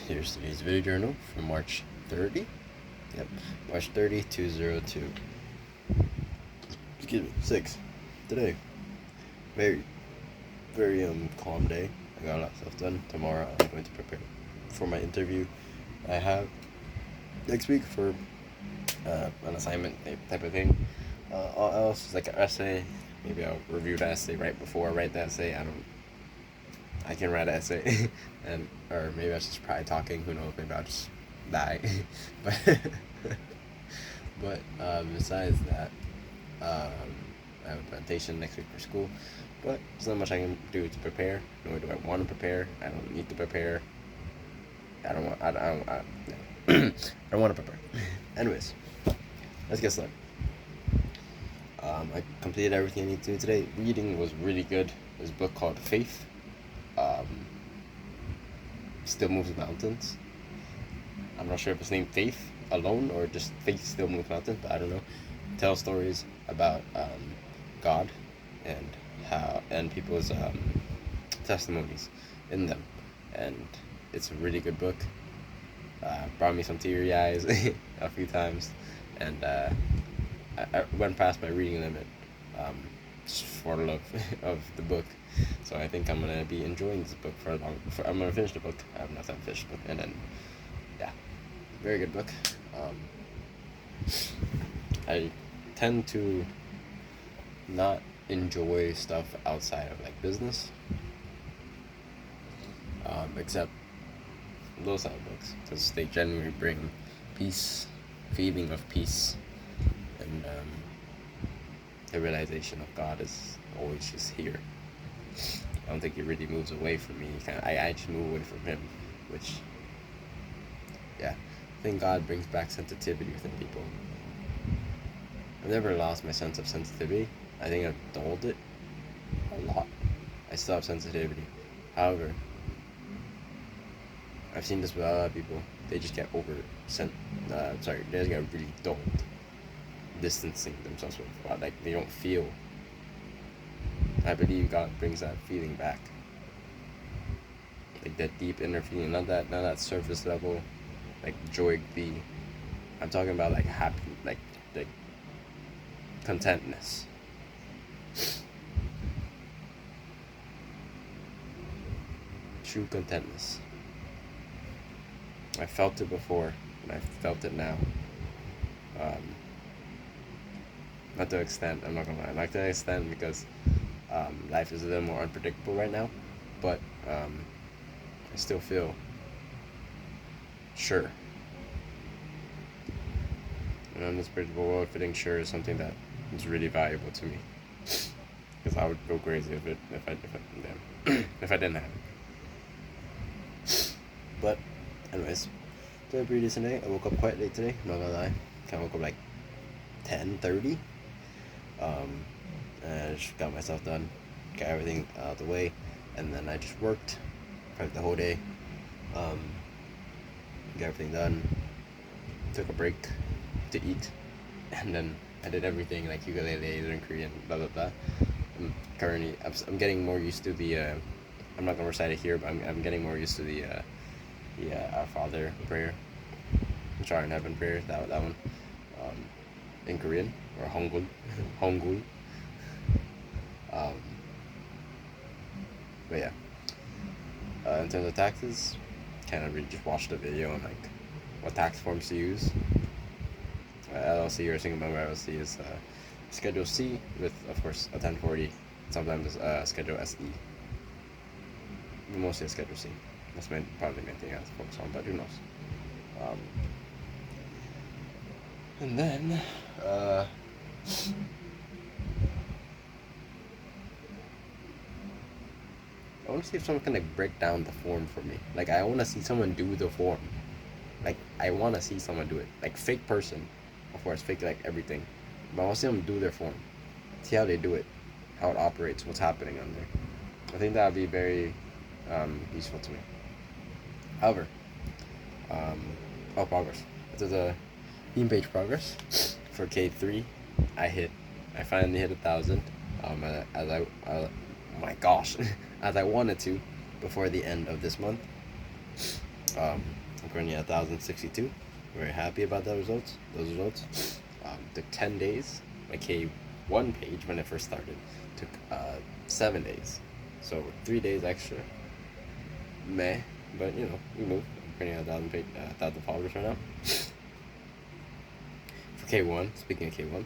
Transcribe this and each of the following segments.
Here's today's video journal from March 30. Yep, March 30, 2002. Excuse me, 6. Today, very, very calm day. I got a lot of stuff done. Tomorrow I'm going to prepare for my interview I have next week for an assignment type of thing. All else is like an essay. Maybe I'll review the essay right before I write the essay. I can write an essay, and or maybe I was just probably talking. Who knows? Maybe I'll just die. but besides that, I have a presentation next week for school. But there's not much I can do to prepare. Nor do I want to prepare. I don't need to prepare. I don't want. I don't want to prepare. Anyways, let's get started. I completed everything I need to do today. Reading was really good. There's a book called Faith. Still Moves Mountains. I'm not sure if it's named Faith alone or just Faith Still Moves Mountains, but I don't know. Tell stories about God and people's testimonies in them, and it's a really good book. Brought me some teary eyes a few times, and I went past my reading limit just for the love of the book. So I think I'm gonna be enjoying this book for a long. I'm gonna finish the book. I have not finished the book, and then yeah, very good book. I tend to not enjoy stuff outside of like business, except those type of books, because they generally bring peace, feeling of peace, and the realization of God is always just here. I don't think he really moves away from me. I just move away from him, which, yeah, I think God brings back sensitivity within people. I've never lost my sense of sensitivity. I think I've dulled it a lot. I still have sensitivity. However, I've seen this with a lot of people. They just get they just get really dulled, distancing themselves from God. Like, they don't feel. I believe God brings that feeling back, like that deep inner feeling, not that surface level, like joy glee. I'm talking about like happy, like contentness. True contentness. I felt it before, and I felt it now. Not to extent, I'm not gonna lie, not to extent, because life is a little more unpredictable right now, but I still feel sure. And in this predictable world, feeling sure is something that is really valuable to me, because I would go crazy if I didn't have it. But anyways, so I pretty decent day. I woke up quite late today, not gonna lie. I woke up like 10:30. And I just got myself done, got everything out of the way, and then I just worked for the whole day. Got everything done, took a break to eat, and then I did everything like ukulele, learn Korean, blah blah blah. I'm getting more used to the. I'm not gonna recite it here, but I'm getting more used to the Our Father prayer, which are in heaven prayer. That one, in Korean, or Hongul, Hongul. But yeah, in terms of taxes, kind of really just watched the video on like what tax forms to use. LLC or single member LLC is Schedule C with, of course, a 1040. Sometimes Schedule SE. But mostly a Schedule C. That's probably the main thing I have to focus on, but who knows. And then I want to see if someone can like break down the form for me. Like, I want to see someone do the form. Like, I want to see someone do it. Like, fake person, of course, fake like everything. But I want to see them do their form. See how they do it, how it operates, what's happening on there. I think that would be very useful to me. However, progress. This is a theme page progress for K3. I finally hit 1,000. Oh my gosh, as I wanted to before the end of this month. I'm currently at 1,062. Very happy about those results. Took 10 days. My K1 page, when it first started, took 7 days. So 3 days extra. Meh. But, we move. I'm currently at 1,000 followers right now. For K1, speaking of K1,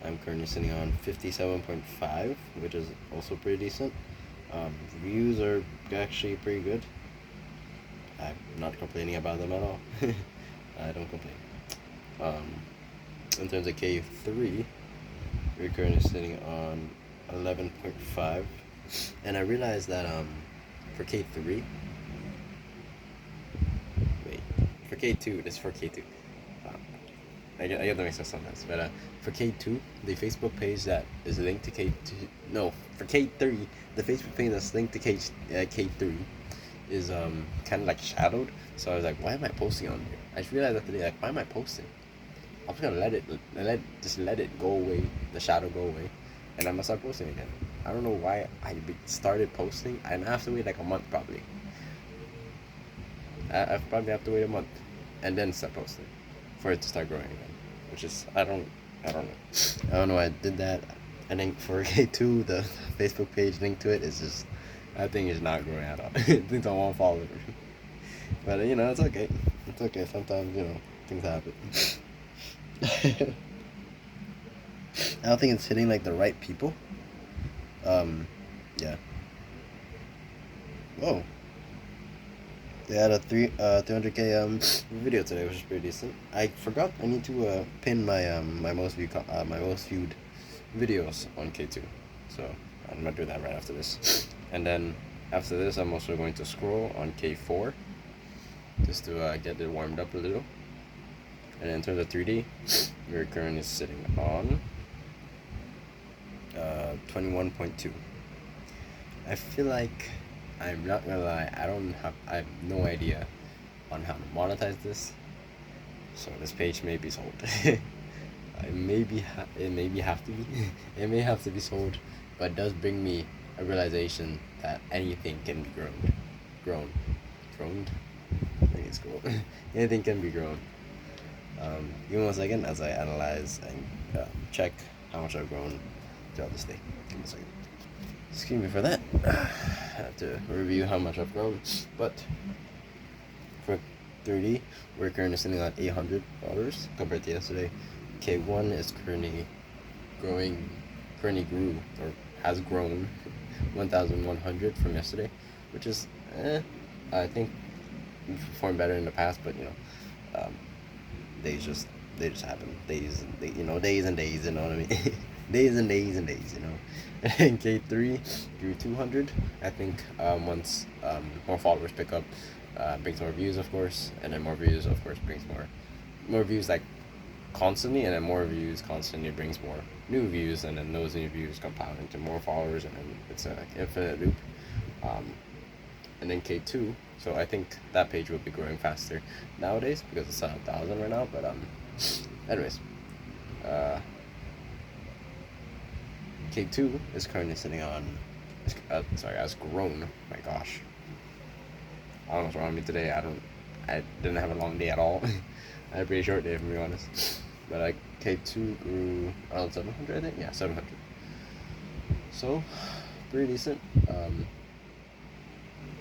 I'm currently sitting on 57.5, which is also pretty decent. Views are actually pretty good. I'm not complaining about them at all. I don't complain. In terms of K3, we're currently sitting on 11.5, and I realized that for K3, for K2, this is for K2. I get the mix up sometimes, but for K2, the Facebook page that is linked to for K3, the Facebook page that's linked to K3 is kind of like shadowed. So I was like, why am I posting on here? I just realized that today, like, why am I posting? I'm just gonna let it go away, the shadow go away, and I'm gonna start posting again. I don't know why I started posting, and I have to wait like a month probably. I probably have to wait a month, and then start posting, for it to start growing again. Which is I don't know why I did that. And then for K2, the Facebook page linked to it is just, that thing is not growing at all. Things on one follower. But it's okay. It's okay. Sometimes things happen. I don't think it's hitting like the right people. Yeah. Whoa. They had a 300K video today, which is pretty decent. I forgot I need to pin my my most viewed videos on K2, so I'm gonna do that right after this. And then after this, I'm also going to scroll on K4 just to get it warmed up a little. And in terms of 3D, we're currently sitting on 21.2. I feel like, I'm not gonna lie, I have no idea on how to monetize this. So this page may be sold. It may have to be. It may have to be sold, but it does bring me a realization that anything can be grown. I think it's cool. Anything can be grown. Give me 1 second as I analyze and check how much I've grown throughout this day. Give me a second. Excuse me for that. I have to review how much I've grown. But for 3D, we're currently sitting at $800 compared to yesterday. K1 is currently has grown 1,100 from yesterday, which is, I think we performed better in the past, but they just happen. Days and days, you know what I mean? days and days, And K3 grew 200. I think once more followers pick up, brings more views, of course, and then more views, of course, brings more views, like constantly, and then more views constantly brings more new views, and then those new views compound into more followers, and then it's an infinite loop. And then K2, so I think that page will be growing faster nowadays because it's 1,000 right now. But anyways, K2 is currently sitting on, has grown. My gosh, I don't know what's wrong with me today. I didn't have a long day at all. I had a pretty short day, if I'm being honest. But K2 grew around 700, I think. Yeah, 700. So, pretty decent.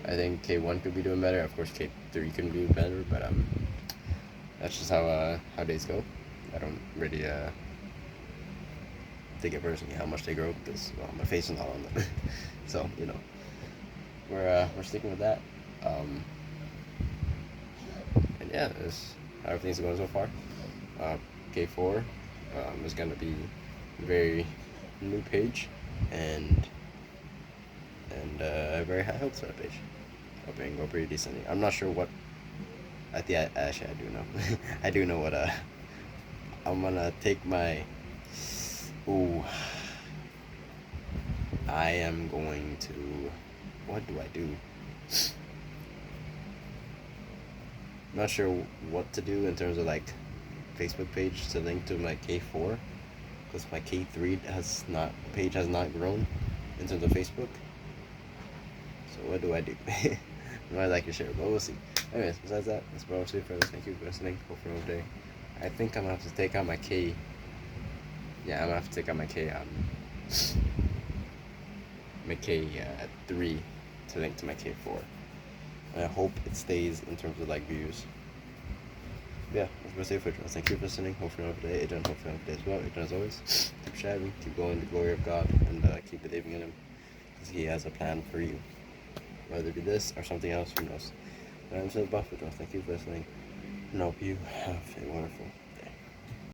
I think K1 could be doing better. Of course, K3 can do better, but that's just how days go. I don't really take it personally how much they grow because my face is not on them. So we're sticking with that. And yeah, that's how everything's going so far. K4 is gonna be a very new page, and very high hopes for that page. Hoping it can go pretty decently. I'm not sure what. I think actually I do know. I do know what. I'm gonna take my. Ooh. I am going to. What do I do? I'm not sure what to do in terms of Facebook page to link to my K4, because my K3 page has not grown in terms of Facebook. So what do I do? I might like your share, but we'll see. Anyways, besides that, that's what I'll say for this. Thank you for listening. Hope for another day. I think I'm gonna have to take out my K. Yeah, I'm gonna have to take out my K. My K3 to link to my K4. And I hope it stays in terms of like views. Yeah, that's what I say for it. Thank you for listening. Hope for another day. Adrian, hope for another day as well. Adrian, as always, keep striving, keep going, the glory of God, and keep believing in Him, because He has a plan for you. Whether it be this or something else, who knows. I'm Sid Buffett. Thank you for listening, and I hope you have a wonderful